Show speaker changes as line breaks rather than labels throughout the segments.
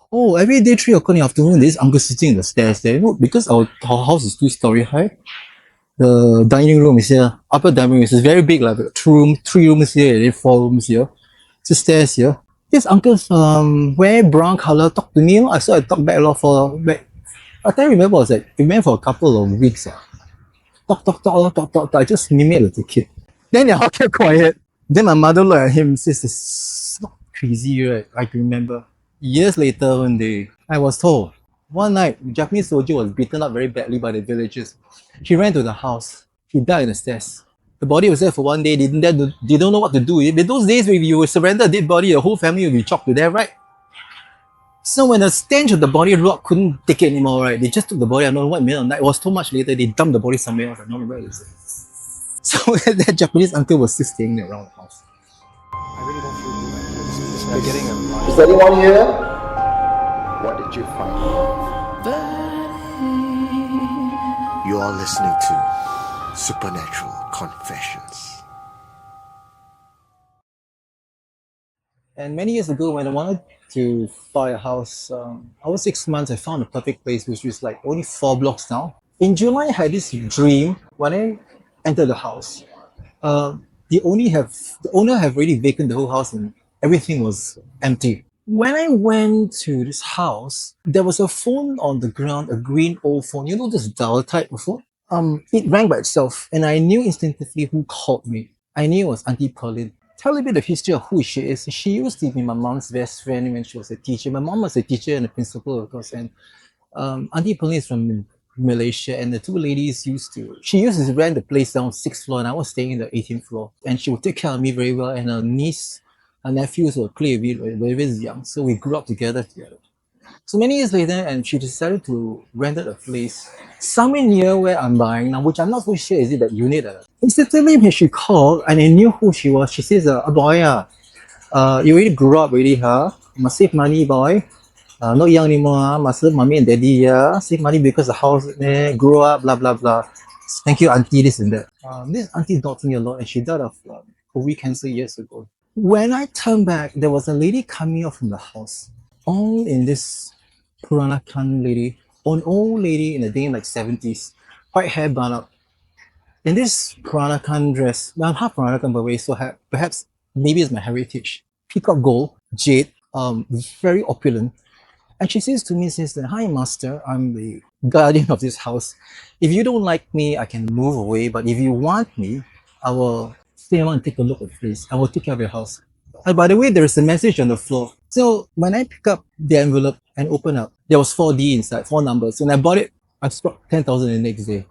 Oh, every day 3 o'clock in the afternoon, this uncle sitting in the stairs there. You know, because our house is 2 story high. The dining room is here. Upper dining room is very big, like 3 rooms here, and then 4 rooms here. Just stairs here. This uncle's wear brown color talk to me. I saw I talk back a lot for back. I can't remember was like we went for a couple of weeks. Talk. I just mimicked the kid. Then they all kept quiet. Then my mother looked at him and says, "It's not crazy, right?" I can remember. Years later, one day, I was told one night, a Japanese soldier was beaten up very badly by the villagers. He ran to the house. He died in the stairs. The body was there for one day. They don't know what to do. In those days, if you surrender a dead body, the whole family will be chopped to death, right? So when the stench of the body rot couldn't take it anymore, right? They just took the body. I don't know what minute of night. It was too much later. They dumped the body somewhere else. I don't know where it is. So that Japanese uncle was still staying around the house.
I really don't feel good. We're getting a
Is anyone here? What did you find?
You are listening to Supernatural Confessions.
And many years ago, when I wanted to buy a house, over 6 months, I found a perfect place, which was like only 4 blocks down. In July, I had this dream when I entered the house. The owner have already vacant the whole house and everything was empty. When I went to this house, there was a phone on the ground, a green old phone. You know this dial type of phone? It rang by itself, and I knew instinctively who called me. I knew it was Auntie Pauline. Tell a bit of history of who she is. She used to be my mom's best friend when she was a teacher. My mom was a teacher and a principal, of course, and Auntie Pauline is from Malaysia, and the two ladies she used to rent the place down 6th floor, and I was staying in the 18th floor. And she would take care of me very well, and her nephews would play with me when I was young. So we grew up together. So many years later, and she decided to rent a place somewhere near where I'm buying now, which I'm not so sure is it that unit. Instantly when she called and I knew who she was, she says, boy, you already grew up already, huh? You must save money, boy. Not young anymore, huh? Must serve mommy and daddy, yeah? Save money because the house, grow up, blah, blah, blah. Thank you, auntie, this and that. This auntie taught me a lot, and she died of COVID cancer years ago. When I turned back, there was a lady coming out from the house, all in this Peranakan lady, an old lady in the day like 70s, white hair bun up, in this Peranakan dress. Well, I'm half Peranakan by the way, so perhaps maybe it's my heritage. Peacock gold, jade, very opulent. And she says to me, "Hi master, I'm the guardian of this house. If you don't like me, I can move away, but if you want me, I will stay on and take a look at the place. I will take care of your house." And by the way, there is a message on the floor. So when I pick up the envelope and open up, there was 4D inside, 4 numbers. When I bought it, I struck 10,000 the next day.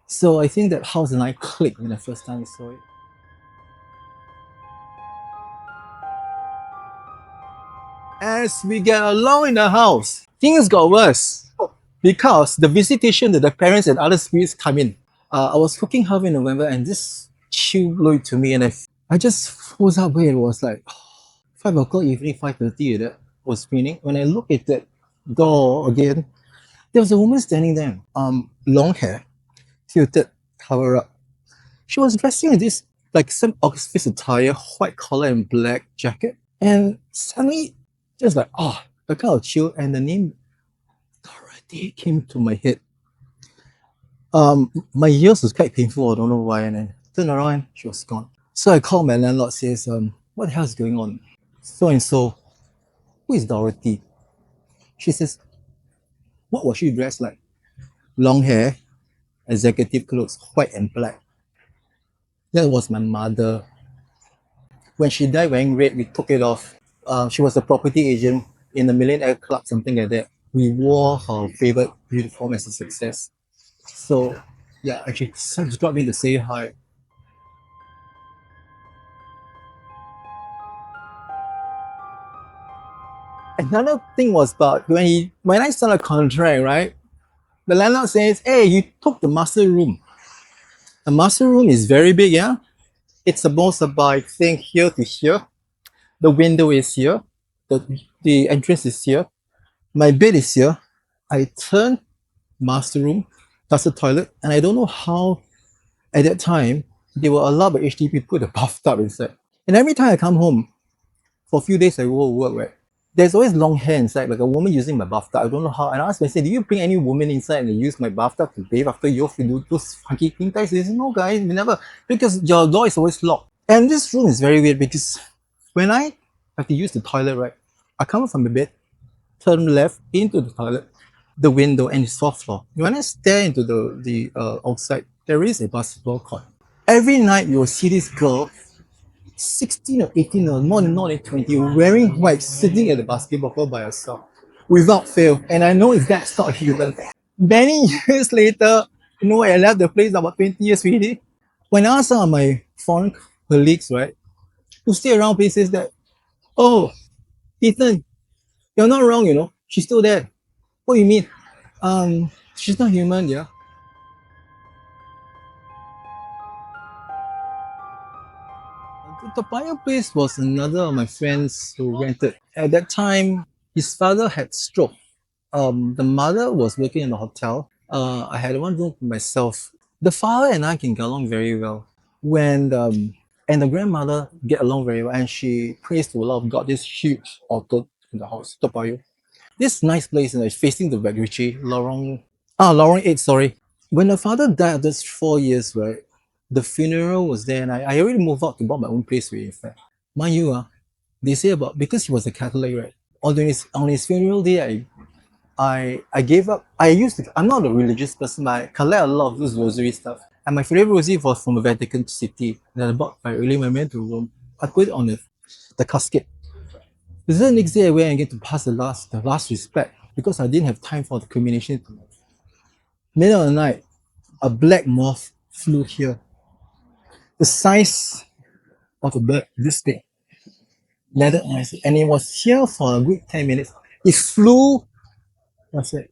So I think that house and I clicked when the first time I saw it. As we get along in the house, things got worse because the visitation that the parents and other spirits come in. I was cooking half in November and this chill blew to me, and I just froze up where it was like 5 o'clock evening, 5:30 that was raining. When I look at that door again, there was a woman standing there, long hair, tilted, cover up. She was dressing in this like some office attire, white collar and black jacket, and suddenly just like a kind of chill, and the name Dorothy came to my head. My ears was quite painful, I don't know why, and I turned around, she was gone. So I called my landlord, says, what the hell is going on? So and so, who is Dorothy? She says, what was she dressed like? Long hair, executive clothes, white and black. That was my mother. When she died wearing red, we took it off. She was a property agent in the Millionaire Club, something like that. We wore her favorite uniform as a success. So, yeah, actually, just dropped in to say hi. Another thing was about when I signed a contract, right? The landlord says, "Hey, you took the master room. The master room is very big, yeah? It's supposed about, I think, here to here. The window is here. The entrance is here. My bed is here. I turned master room, that's the toilet, and I don't know how at that time they were allowed by HDB to put a bathtub inside. And every time I come home, for a few days I go to work, right? there's always long hair inside, like a woman using my bathtub. I don't know how. And I asked my say, do you bring any woman inside and use my bathtub to bathe after you have to do those funky things? He says, no, guys, we never, because your door is always locked. And this room is very weird because when I have to use the toilet, right, I come up from the bed, turn left into the toilet, the window, and it's fourth floor. When I stare into the outside, there is a basketball court. Every night you will see this girl 16 or 18 or more than 20, wearing white, sitting at the basketball court by herself, without fail. And I know if that's not human. Many years later, you know, I left the place about 20 years already. When I asked some of my foreign colleagues, right, who stay around places that, oh, Ethan, you're not wrong, you know, she's still there. What do you mean? She's not human, yeah. The Toa place was another of my friends who rented. At that time, his father had stroke. The mother was working in the hotel. I had one room for myself. The father and I can get along very well. And the grandmother get along very well, and she prays to a lot of God. This huge altar in the house, Toa Payoh. This nice place, facing the Macritchie, Lorong 8, sorry. When the father died after 4 years, right, the funeral was there, and I already moved out to buy my own place already, in fact. Mind you, they say about, because he was a Catholic, right, on his funeral day, I gave up. I'm not a religious person, but I collect a lot of this rosary stuff. And my favorite rosary was from the Vatican City that I bought by early when I went to Rome. I put it on the casket. The next day I went again to pass the last respect because I didn't have time for the communication. Middle of the night, a black moth flew here. The size of a bird, this big. Leather eyes. And it was here for a good 10 minutes. It flew. That's it.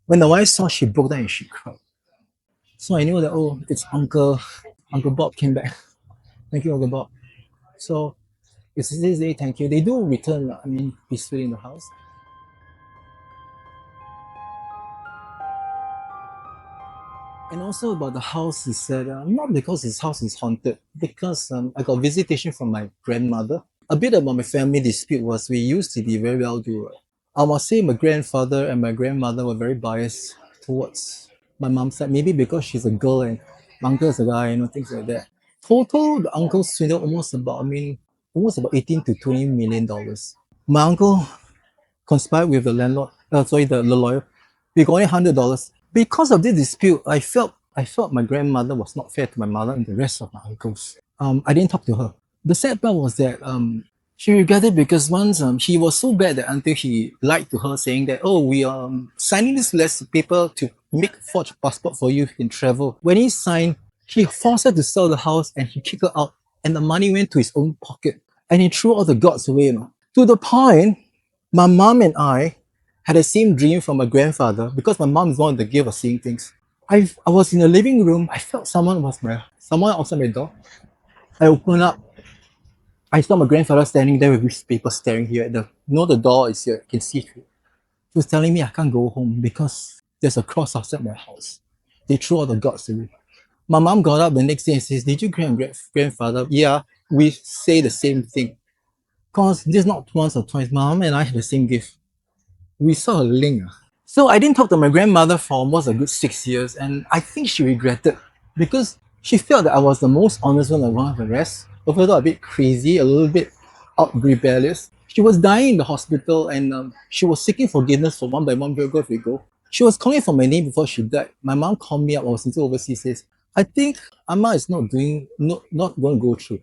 When the wife saw, she broke down and she cried. So I knew that, oh, it's Uncle Bob came back. Thank you, Uncle Bob. So it's this day, thank you. They do return, peacefully in the house. And also about the house is that, not because this house is haunted, because I got visitation from my grandmother. A bit about my family dispute was we used to be very well-to-do. I must say my grandfather and my grandmother were very biased towards my mom's side, maybe because she's a girl and my uncle is a guy, things like that. Total, the uncle swindled almost about 18 to 20 million dollars. My uncle conspired with the landlord, the lawyer. We got only $100. Because of this dispute, I felt my grandmother was not fair to my mother and the rest of my uncles. I didn't talk to her. The sad part was that she regretted because once he was so bad that until he lied to her saying that, oh, we are signing this list paper to make a forged passport for you in travel. When he signed, he forced her to sell the house and he kicked her out and the money went to his own pocket and he threw all the gods away, To the point, my mom and I had the same dream from my grandfather because my mom is one of the gift of seeing things. I was in the living room. I felt someone outside my door. I opened up. I saw my grandfather standing there with his paper staring here at the door is here. You can see through. He was telling me I can't go home because there's a cross outside my house. They threw all the gods away. My mom got up the next day and says, did you grandfather? Yeah, we say the same thing. Because this is not once or twice. My mom and I had the same gift. We saw a link. So I didn't talk to my grandmother for almost a good 6 years, and I think she regretted because she felt that I was the most honest one among the rest. Although a bit crazy, a little bit rebellious. She was dying in the hospital, and she was seeking forgiveness for one by one, very good we go. She was calling for my name before she died. My mom called me up. I was still overseas. Says, I think Amma is not going to go through.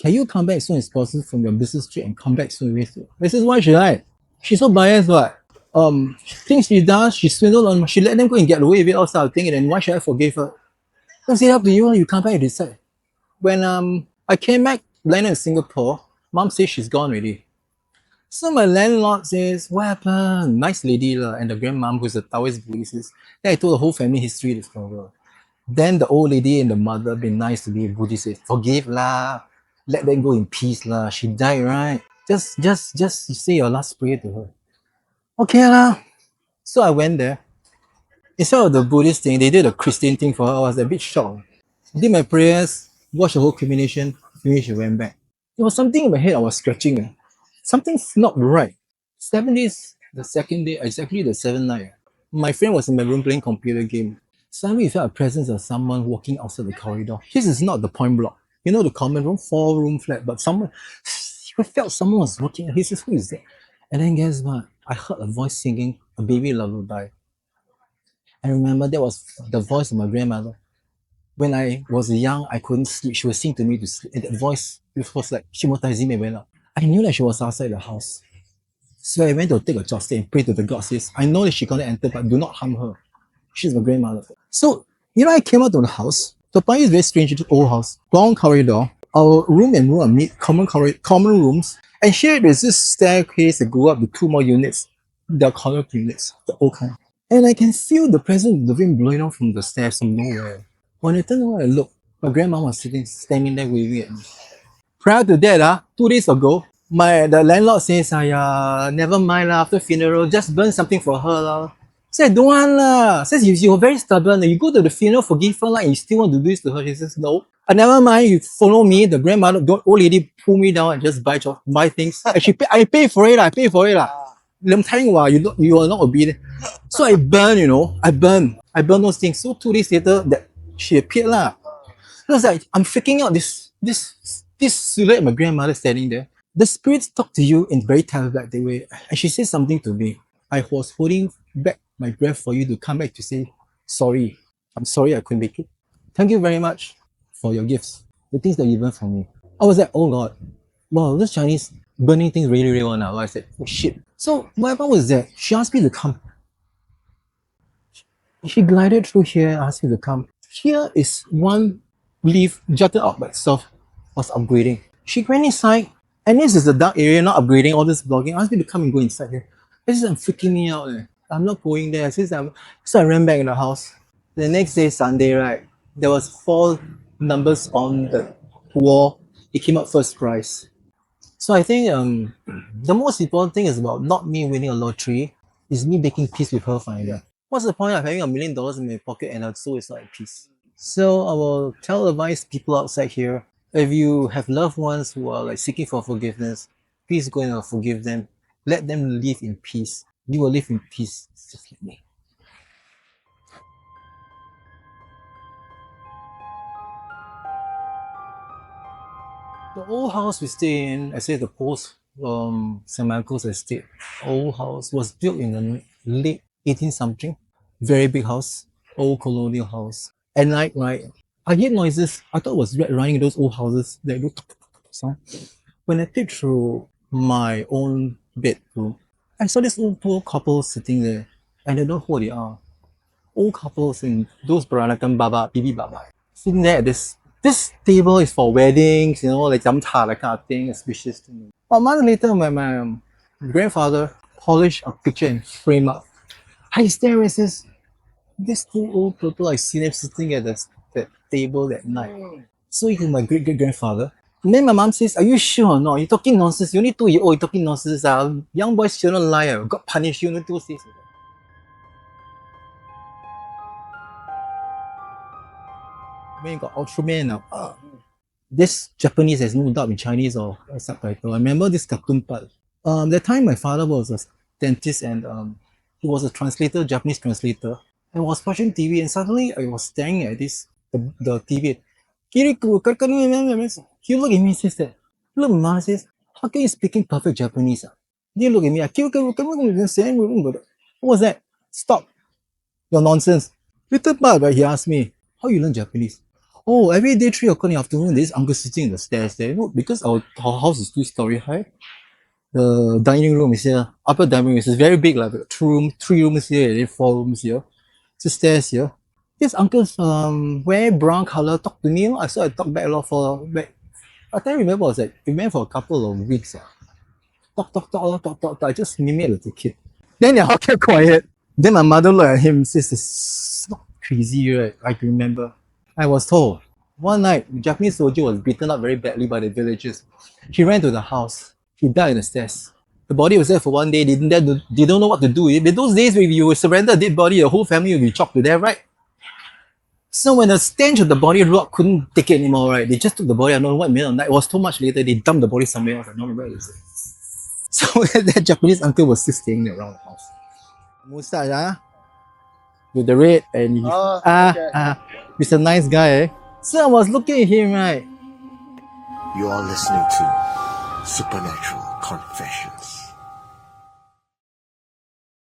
Can you come back as soon as possible from your business trip and come back soon? I says, why should I? She's so biased, what? Things she does, she swindled on, she let them go and get away with it, all sort of thing, and then why should I forgive her? It's up to you, you come back and decide. When I came back, landed in Singapore, mom says she's gone already. So my landlord says, what happened? Nice lady, and the grandmom, who's a Taoist Buddhist. Then I told the whole family history this over. Then the old lady and the mother, been nice to be Buddhist, says, forgive lah, let them go in peace lah. She died, right? Just say your last prayer to her. Okay lah. So I went there. Instead of the Buddhist thing, they did a Christian thing for her. I was a bit shocked. Did my prayers, watched the whole communication, finished, and went back. There was something in my head I was scratching. Something's not right. 7 days, the second day, exactly the seventh night, my friend was in my room playing computer game. Suddenly we felt a presence of someone walking outside the corridor. This is not the point block. You know the common room, 4 room flat, but someone, we felt someone was walking. He says, who is that? And then guess what? I heard a voice singing a baby lullaby. I remember that was the voice of my grandmother. When I was young, I couldn't sleep. She would sing to me to sleep. And that voice, it was like hypnotizing me when I knew that she was outside the house. So I went to take a joss and pray to the God. Says, I know that she gonna enter, but do not harm her. She's my grandmother. So, I came out to the house. The place is very strange. It's an old house. Long corridor. Our room and room are meet common rooms. And here there's this staircase that go up to 2 more units. They're corner units, the old kind. And I can feel the presence of the wind blowing out from the stairs from nowhere. When I turned around and looked, my grandma was standing there waving at me. Prior to that, 2 days ago, the landlord says, never mind lah, after funeral, just burn something for her lah. Said, don't want lah. Says, you're very stubborn. You go to the funeral, forgive her lah, and you still want to do this to her. She says, no. Never mind, you follow me. The grandmother, the old lady, pull me down and just buy things. And I pay for it lah, I pay for it lah. I'm telling you are not obedient. So I burn, I burn those things. So 2 days later, that she appeared lah. So I was like, I'm freaking out. This silhouette of my grandmother standing there. The spirits talk to you in very telegraphic way, and she said something to me. I was holding back my breath for you to come back to say sorry. I'm sorry I couldn't make it. Thank you very much for your gifts, the things that you learned from me. I was like, oh God, wow, this Chinese burning things really, really well now. I said, oh shit. So what happened was that she asked me to come. She glided through here and asked me to come. Here is one leaf jutted out by itself, was upgrading. She went inside, and this is the dark area, not upgrading, all this blogging. Asked me to come and go inside here. This is freaking me out. I'm not going there. So I ran back in the house. The next day, Sunday, right, there was 4 numbers on the wall. It came up first prize. So I think the most important thing is about not me winning a lottery, is me making peace with her finally. What's the point of having $1 million in my pocket and her soul is not at peace? So I will advise people outside here, if you have loved ones who are like seeking for forgiveness, please go and forgive them. Let them live in peace. You will live in peace just like me. The old house we stay in, I say the post St. Michael's estate, old house was built in the late 18 something. Very big house, old colonial house. At night, right, I hear noises. I thought it was rat running in those old houses that do sound. When I peeped through my own bedroom, I saw this old poor couple sitting there, and I don't know who they are. Old couples in those Peranakan Baba, Bibi Baba, sitting there at this table is for weddings, like jamta, that kind of thing, auspicious to me. A month later, my grandfather polished a picture and framed up. I stare and says, these 2 old people, I see them sitting at that table that night. So he's my great-great-grandfather. And then my mom says, are you sure or not? You're talking nonsense. You're only 2-year-old, you're talking nonsense. Young boys shouldn't lie. God punish you. No 2 days. When you got Ultraman now, this Japanese has no doubt in Chinese or subtitle. I remember this cartoon part. That time my father was a dentist and he was a translator, Japanese translator. I was watching TV and suddenly I was staring at the TV. He looked at me and says that. Look, my mom says, how can you speaking perfect Japanese? He look at me. What was that? Stop. Your nonsense. Little part, right? He asked me, how you learn Japanese? Oh, every day 3 o'clock in the afternoon, there's uncle sitting in the stairs there. Because our house is 2-story high. The dining room is here. Upper dining room is very big, like 3 rooms here and then 4 rooms here. The stairs here. This uncle's wear brown color talk to me. I talked back a lot for back. I can't remember, was like we went for a couple of weeks. Talk. I just mimicked the kid. Then they all kept quiet. Then my mother looked at him and says, it's not crazy, right? I can remember. I was told one night the Japanese soldier was beaten up very badly by the villagers. He ran to the house. He died in the stairs. The body was there for 1 day. They don't know what to do with it. But those days, when you surrender a dead body, the whole family will be chopped to death, right? So when the stench of the body rot couldn't take it anymore, right? They just took the body. I don't know what minute of night. It was too much later. They dumped the body somewhere else. I don't remember where it is. So that Japanese uncle was still staying around the house. Mustache, with the red and
Okay.
he's a nice guy, eh? So I was looking at him, right?
You are listening to Supernatural Confessions.